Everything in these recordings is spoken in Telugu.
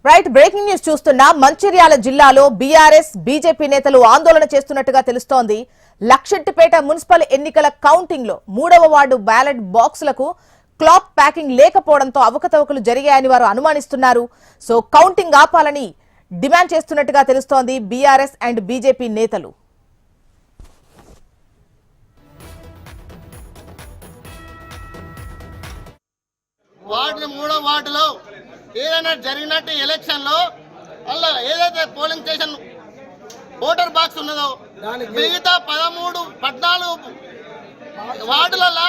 రైట్ బ్రేకింగ్ న్యూస్ చూస్తున్నా మంచిర్యాల జిల్లాలో బీఆర్ఎస్ బీజేపీ నేతలు ఆందోళన చేస్తున్నట్టుగా తెలుస్తోంది. లక్షెట్టిపేట మున్సిపల్ ఎన్నికల కౌంటింగ్ లో 3వ వార్డు బ్యాలెట్ బాక్సులకు క్లాత్ ప్యాకింగ్ లేకపోవడంతో అవకతవకలు జరిగాయని వారు అనుమానిస్తున్నారు. సో కౌంటింగ్ ఆపాలని డిమాండ్ చేస్తున్నట్టుగా తెలుస్తోంది బీఆర్ఎస్ అండ్ బీజేపీ నేతలు. మూడో వార్డులో ఏదైనా జరిగినట్టు ఎలక్షన్ లో అలా ఏదైతే పోలింగ్ స్టేషన్ ఓటర్ బాక్స్ ఉన్నదో మిగతా 14 వార్డులలో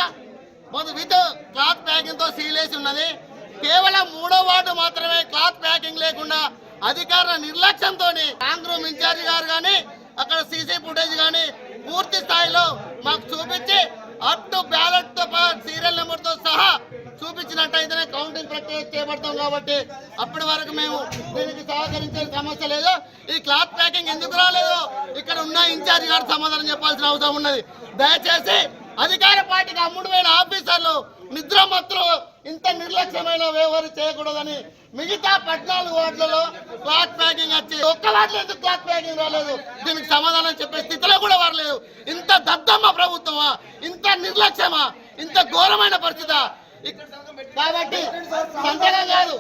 విత్ క్లాత్ ప్యాకింగ్ తో సీల్ వేసి ఉన్నది. కేవలం 3వ వార్డు మాత్రమే క్లాత్ ప్యాకింగ్ లేకుండా అధికారుల నిర్లక్ష్యంతో ఆంధ్రూమ్ ఇన్ఛార్జి గారు కానీ అక్కడ సీసీ ఫుటేజ్ కానీ పూర్తి స్థాయిలో మాకు చూపించి అప్ టు బ్యాలెట్ తో సీరియల్ నెంబర్ తో సహా చూపించినట్టయితేనే కౌంటింగ్ ప్రక్రియ చేపడతాం. కాబట్టి అప్పటి వరకు మేము దీనికి సహకరించే సమస్య లేదు. ఈ క్లాత్ ప్యాకింగ్ ఎందుకు రాలేదో ఇక్కడ ఉన్న ఇన్ఛార్జి గారు సమాధానం చెప్పాల్సిన అవసరం ఉన్నది. దయచేసి అధికార పార్టీకి అమ్ముడుపోయిన ఆఫీసర్లు నిద్రమత్తులు ఇంత నిర్లక్ష్యమైన వ్యవహారం చేయకూడదని మిగతా 14 వార్డులలో క్లాత్ ప్యాకింగ్ వచ్చి ఒక్క వార్డులో ఎందుకు క్లాత్ ప్యాకింగ్ రాలేదు దీనికి సమాధానం చెప్పే స్థితిలో కూడా వారలేదు. ఇంత దద్దమ్మ ప్రభుత్వమా, ఇంత నిర్లక్ష్యమా, ఇంత ఘోరమైన పరిస్థితి. కాబట్టి సంతకం కాదు